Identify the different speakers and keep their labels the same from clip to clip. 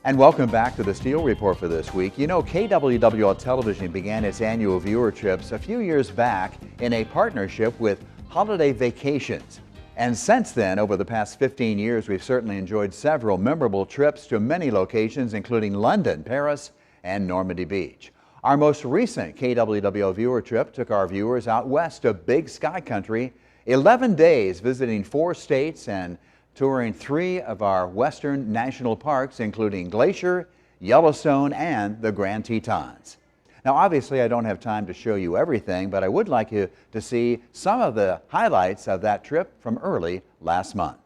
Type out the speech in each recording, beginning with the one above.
Speaker 1: And welcome back to the Steel Report for this week. You know, KWWL Television began its annual viewer trips a few years back in a partnership with Holiday Vacations. And since then, over the past 15 years, we've certainly enjoyed several memorable trips to many locations, including London, Paris, and Normandy Beach. Our most recent KWWL viewer trip took our viewers out west to Big Sky Country, 11 days visiting 4 states and touring 3 of our western national parks, including Glacier, Yellowstone, and the Grand Tetons. Now, obviously, I don't have time to show you everything, but I would like you to see some of the highlights of that trip from early last month.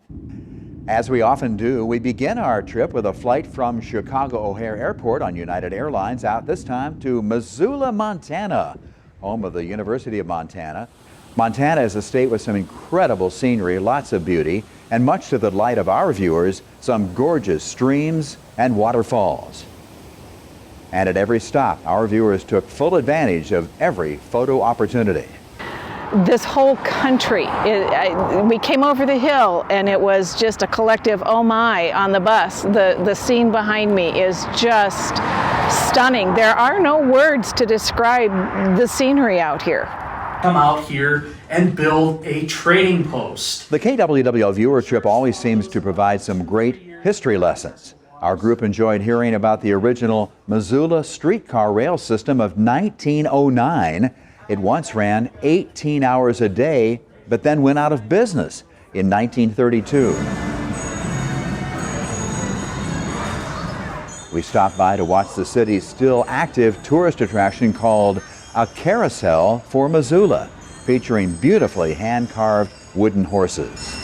Speaker 1: As we often do, we begin our trip with a flight from Chicago O'Hare Airport on United Airlines out this time to Missoula, Montana, home of the University of Montana. Montana is a state with some incredible scenery, lots of beauty, and much to the delight of our viewers, some gorgeous streams and waterfalls. And at every stop, our viewers took full advantage of every photo opportunity.
Speaker 2: This whole country, we came over the hill and it was just a collective oh my on the bus. The scene behind me is just stunning. There are no words to describe the scenery out here.
Speaker 3: Come out here and build a trading post.
Speaker 1: The KWWL viewer trip always seems to provide some great history lessons. Our group enjoyed hearing about the original Missoula streetcar rail system of 1909. It once ran 18 hours a day, but then went out of business in 1932. We stopped by to watch the city's still active tourist attraction called A Carousel for Missoula, featuring beautifully hand-carved wooden horses.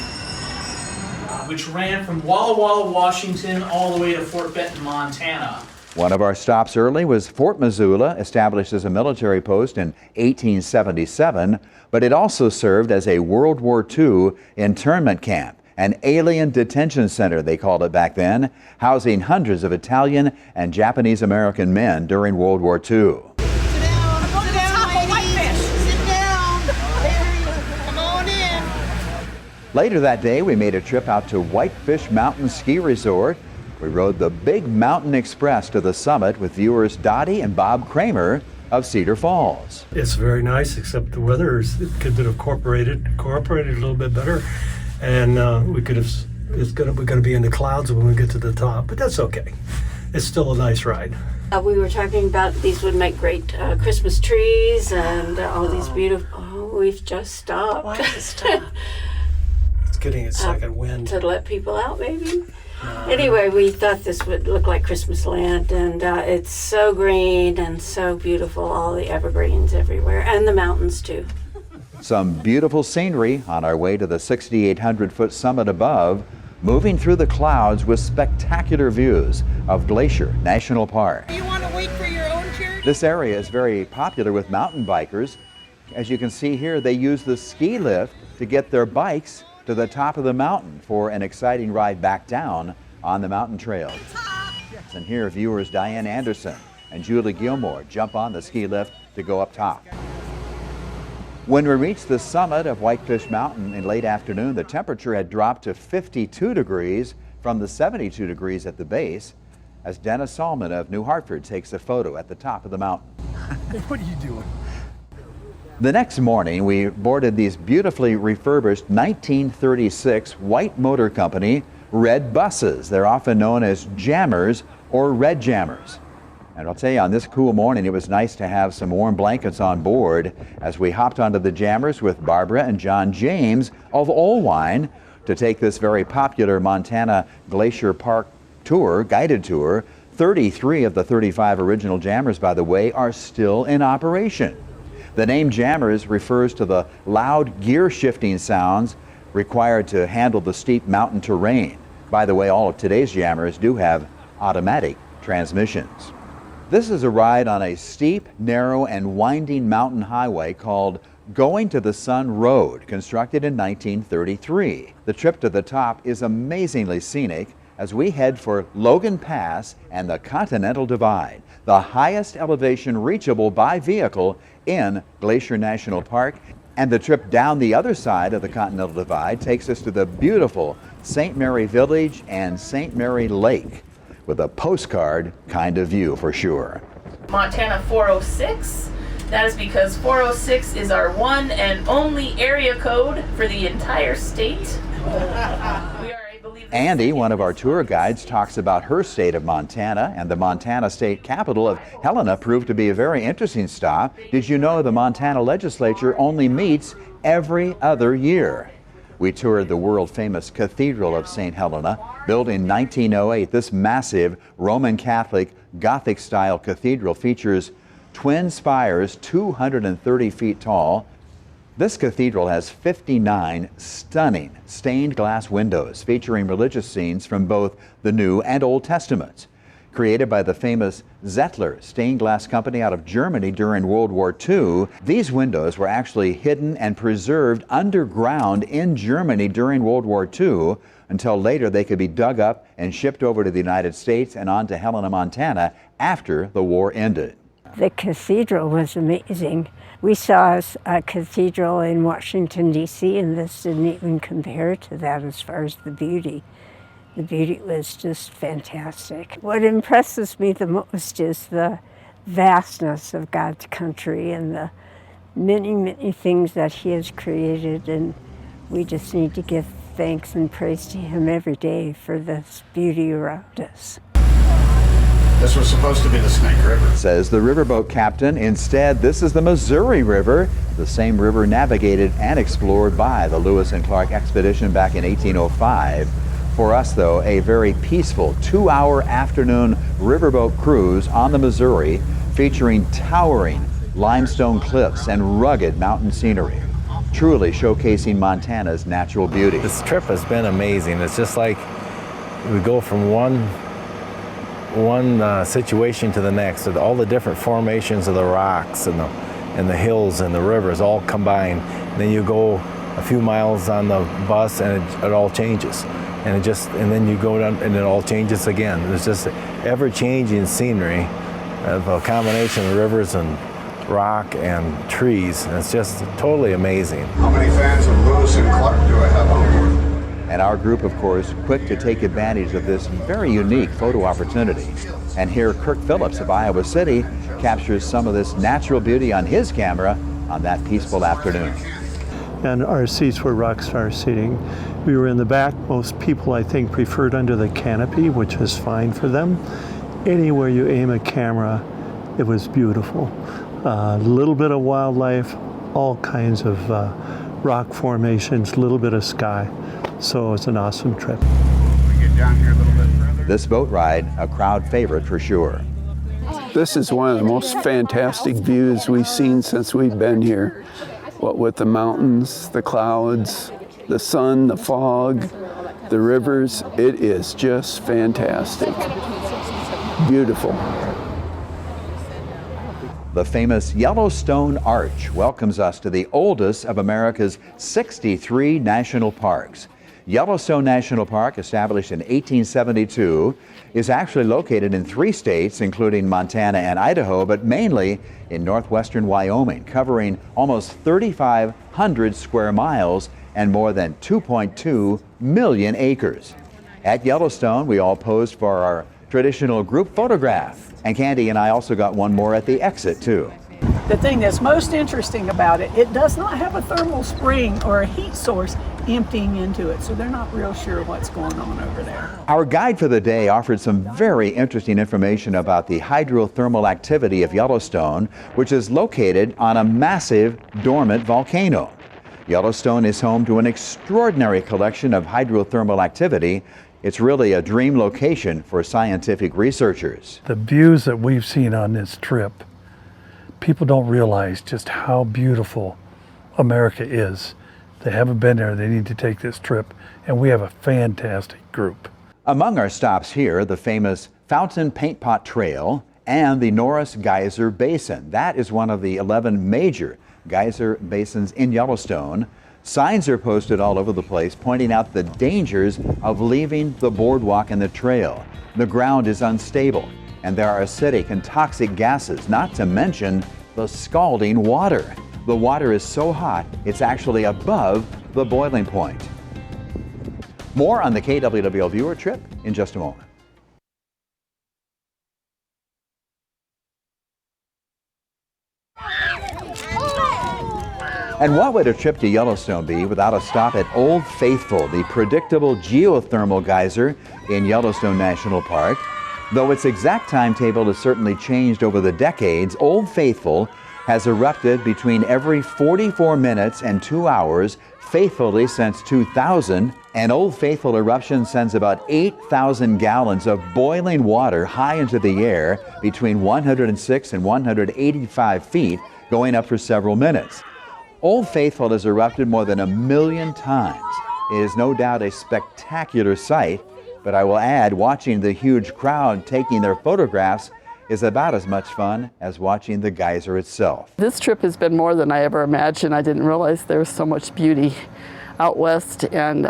Speaker 3: Which ran from Walla Walla, Washington, all the way to Fort Benton, Montana.
Speaker 1: One of our stops early was Fort Missoula, established as a military post in 1877, but it also served as a World War II internment camp, an alien detention center, they called it back then, housing hundreds of Italian and Japanese American men during World War II. Later that day, we made a trip out to Whitefish Mountain Ski Resort. We rode the Big Mountain Express to the summit with viewers Dottie and Bob Kramer of Cedar Falls.
Speaker 4: It's very nice, except the weather could have cooperated a little bit better, and we're going to be in the clouds when we get to the top, but that's okay. It's still a nice ride.
Speaker 5: We were talking about these would make great Christmas trees and all these beautiful. Oh, we've just stopped.
Speaker 2: Why did it stop?
Speaker 4: Getting its second wind.
Speaker 5: To let people out, maybe. Anyway, we thought this would look like Christmas land, and it's so green and so beautiful, all the evergreens everywhere, and the mountains too.
Speaker 1: Some beautiful scenery on our way to the 6,800-foot summit above, moving through the clouds with spectacular views of Glacier National Park.
Speaker 6: You want to wait for your own turn?
Speaker 1: This area is very popular with mountain bikers. As you can see here, they use the ski lift to get their bikes to the top of the mountain for an exciting ride back down on the mountain trails. And here viewers Diane Anderson and Julie Gilmore jump on the ski lift to go up top. When we reached the summit of Whitefish Mountain in late afternoon, the temperature had dropped to 52 degrees from the 72 degrees at the base, as Dennis Salmon of New Hartford takes a photo at the top of the mountain.
Speaker 4: What are you doing?
Speaker 1: The next morning, we boarded these beautifully refurbished 1936 White Motor Company red buses. They're often known as jammers or red jammers. And I'll tell you, on this cool morning, it was nice to have some warm blankets on board as we hopped onto the jammers with Barbara and John James of Olwine to take this very popular Montana Glacier Park tour, guided tour. 33 of the 35 original jammers, by the way, are still in operation. The name jammers refers to the loud gear shifting sounds required to handle the steep mountain terrain. By the way, all of today's jammers do have automatic transmissions. This is a ride on a steep, narrow, and winding mountain highway called Going to the Sun Road, constructed in 1933. The trip to the top is amazingly scenic as we head for Logan Pass and the Continental Divide, the highest elevation reachable by vehicle in Glacier National Park. And the trip down the other side of the Continental Divide takes us to the beautiful St. Mary Village and St. Mary Lake. with a postcard kind of view for sure.
Speaker 7: Montana 406. That is because 406 is our one and only area code for the entire state. We are, I believe,
Speaker 1: Andy, one of our tour guides, talks about her state of Montana, and the Montana state capital of Helena proved to be a very interesting stop. Did you know the Montana legislature only meets every other year? We toured the world-famous Cathedral of St. Helena, built in 1908. This massive Roman Catholic Gothic-style cathedral features twin spires 230 feet tall. This cathedral has 59 stunning stained glass windows featuring religious scenes from both the New and Old Testaments. Created by the famous Zettler stained glass company out of Germany during World War II, these windows were actually hidden and preserved underground in Germany during World War II until later they could be dug up and shipped over to the United States and on to Helena, Montana after the war ended.
Speaker 8: The cathedral was amazing. We saw a cathedral in Washington, D.C., and this didn't even compare to that as far as the beauty. The beauty was just fantastic. What impresses me the most is the vastness of God's country and the many, many things that He has created, and we just need to give thanks and praise to Him every day for this beauty around us.
Speaker 9: This was supposed to be the Snake River,
Speaker 1: says the riverboat captain. Instead, this is the Missouri River, the same river navigated and explored by the Lewis and Clark expedition back in 1805. For us, though, a very peaceful 2-hour afternoon riverboat cruise on the Missouri featuring towering limestone cliffs and rugged mountain scenery, truly showcasing Montana's natural beauty.
Speaker 10: This trip has been amazing. It's just like we go from one situation to the next, with all the different formations of the rocks and the hills and the rivers all combined. And then you go a few miles on the bus and it all changes. And then you go down and it all changes again. There's just ever-changing scenery of a combination of rivers and rock and trees. And it's just totally amazing.
Speaker 9: How many fans of Lewis and Clark do I have on board?
Speaker 1: And our group, of course, quick to take advantage of this very unique photo opportunity. And here Kirk Phillips of Iowa City captures some of this natural beauty on his camera on that peaceful afternoon.
Speaker 4: And our seats were rock star seating. We were in the back. Most people, I think, preferred under the canopy, which was fine for them. Anywhere you aim a camera, it was beautiful. A little bit of wildlife, all kinds of rock formations, a little bit of sky. So it's an awesome trip.
Speaker 9: We get down here a little bit further.
Speaker 1: This boat ride, a crowd favorite for sure.
Speaker 11: This is one of the most fantastic views we've seen since we've been here. What with the mountains, the clouds, the sun, the fog, the rivers, it is just fantastic. Beautiful.
Speaker 1: The famous Yellowstone Arch welcomes us to the oldest of America's 63 national parks. Yellowstone National Park, established in 1872, is actually located in 3 states, including Montana and Idaho, but mainly in northwestern Wyoming, covering almost 3,500 square miles and more than 2.2 million acres. At Yellowstone, we all posed for our traditional group photograph. And Candy and I also got one more at the exit, too.
Speaker 6: The thing that's most interesting about it, it does not have a thermal spring or a heat source emptying into it, so they're not real sure what's going on over there.
Speaker 1: Our guide for the day offered some very interesting information about the hydrothermal activity of Yellowstone, which is located on a massive dormant volcano. Yellowstone is home to an extraordinary collection of hydrothermal activity. It's really a dream location for scientific researchers.
Speaker 4: The views that we've seen on this trip, people don't realize just how beautiful America is. They haven't been there, they need to take this trip, and we have a fantastic group.
Speaker 1: Among our stops here, the famous Fountain Paint Pot Trail and the Norris Geyser Basin. That is one of the 11 major geyser basins in Yellowstone. Signs are posted all over the place pointing out the dangers of leaving the boardwalk and the trail. The ground is unstable, and there are acidic and toxic gases, not to mention the scalding water. The water is so hot, it's actually above the boiling point. More on the KWWL viewer trip in just a moment. And what would a trip to Yellowstone be without a stop at Old Faithful, the predictable geothermal geyser in Yellowstone National Park? Though its exact timetable has certainly changed over the decades, Old Faithful has erupted between every 44 minutes and 2 hours faithfully since 2000. An Old Faithful eruption sends about 8,000 gallons of boiling water high into the air between 106 and 185 feet, going up for several minutes. Old Faithful has erupted more than 1 million times. It is no doubt a spectacular sight, but I will add, watching the huge crowd taking their photographs is about as much fun as watching the geyser itself.
Speaker 12: This trip has been more than I ever imagined. I didn't realize there was so much beauty out west, and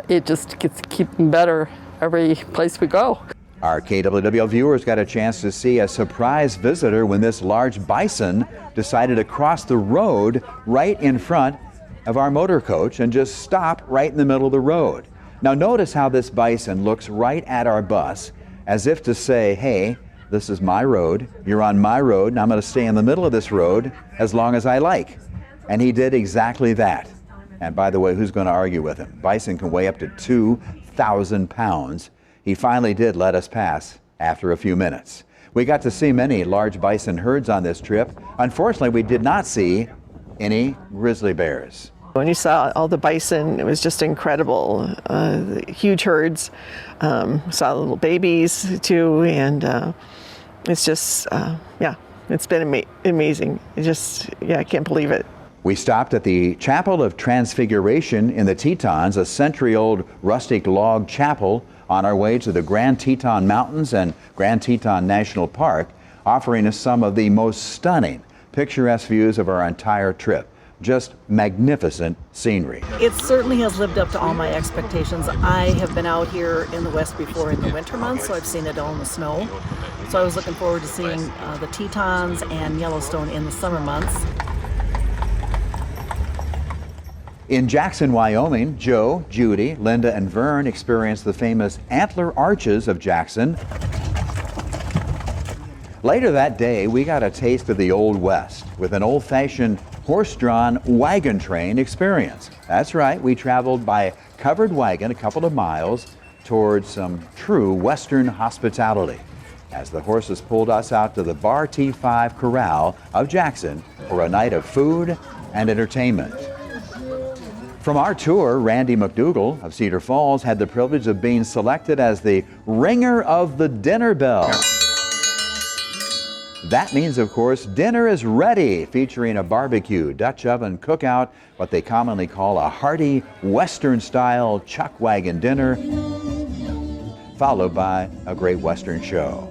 Speaker 12: it just gets keeping better every place we go.
Speaker 1: Our KWWL viewers got a chance to see a surprise visitor when this large bison decided to cross the road right in front of our motor coach and just stop right in the middle of the road. Now notice how this bison looks right at our bus as if to say, hey, this is my road, you're on my road, and I'm going to stay in the middle of this road as long as I like. And he did exactly that. And by the way, who's going to argue with him? Bison can weigh up to 2,000 pounds. He finally did let us pass after a few minutes. We got to see many large bison herds on this trip. Unfortunately, we did not see any grizzly bears.
Speaker 13: When you saw all the bison, it was just incredible. The huge herds, saw little babies too, and it's just, it's been amazing. I can't believe it.
Speaker 1: We stopped at the Chapel of Transfiguration in the Tetons, a century-old rustic log chapel on our way to the Grand Teton Mountains and Grand Teton National Park, offering us some of the most stunning, picturesque views of our entire trip. Just magnificent scenery.
Speaker 6: It certainly has lived up to all my expectations. I have been out here in the West before in the winter months, so I've seen it all in the snow. So I was looking forward to seeing the Tetons and Yellowstone in the summer months.
Speaker 1: In Jackson, Wyoming, Joe, Judy, Linda, and Vern experienced the famous antler arches of Jackson. Later that day, we got a taste of the Old West with an old-fashioned horse-drawn wagon train experience. That's right, we traveled by covered wagon a couple of miles towards some true Western hospitality as the horses pulled us out to the Bar T5 Corral of Jackson for a night of food and entertainment. From our tour, Randy McDougall of Cedar Falls had the privilege of being selected as the ringer of the dinner bell. That means, of course, dinner is ready, featuring a barbecue, Dutch oven cookout, what they commonly call a hearty Western-style chuck wagon dinner, followed by a great Western show.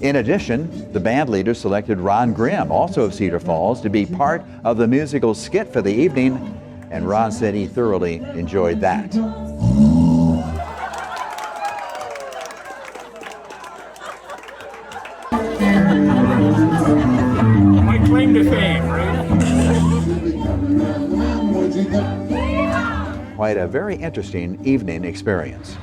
Speaker 1: In addition, the band leader selected Ron Grimm, also of Cedar Falls, to be part of the musical skit for the evening, and Ron said he thoroughly enjoyed that.
Speaker 4: My claim to fame, right?
Speaker 1: Quite a very interesting evening experience.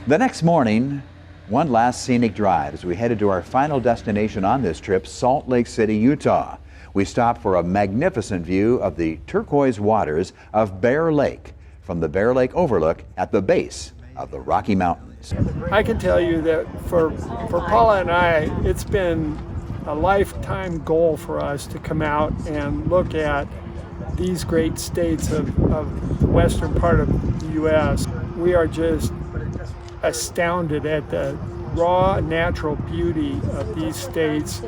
Speaker 1: The next morning, one last scenic drive as we headed to our final destination on this trip, Salt Lake City, Utah. We stopped for a magnificent view of the turquoise waters of Bear Lake from the Bear Lake overlook at the base of the Rocky Mountains.
Speaker 14: I can tell you that for Paula and I, it's been a lifetime goal for us to come out and look at these great states of the western part of the U.S. We are just astounded at the raw natural beauty of these states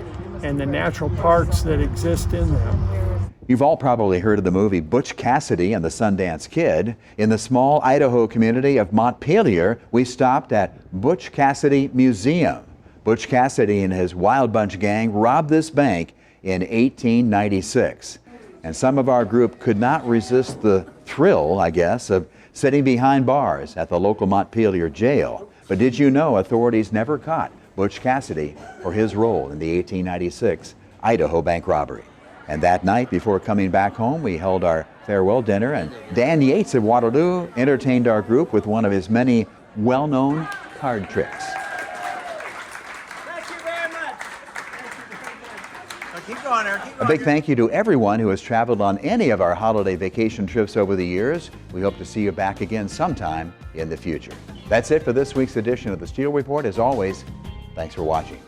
Speaker 14: and the natural parks that exist in them.
Speaker 1: You've all probably heard of the movie Butch Cassidy and the Sundance Kid. In the small Idaho community of Montpelier, we stopped at Butch Cassidy Museum. Butch Cassidy and his Wild Bunch gang robbed this bank in 1896. And some of our group could not resist the thrill, I guess, of sitting behind bars at the local Montpelier jail. But did you know authorities never caught Butch Cassidy for his role in the 1896 Idaho bank robbery? And that night, before coming back home, we held our farewell dinner, and Dan Yates of Waterloo entertained our group with one of his many well-known card tricks.
Speaker 14: Thank you very much.
Speaker 1: A big thank you to everyone who has traveled on any of our holiday vacation trips over the years. We hope to see you back again sometime in the future. That's it for this week's edition of the Steel Report. As always, thanks for watching.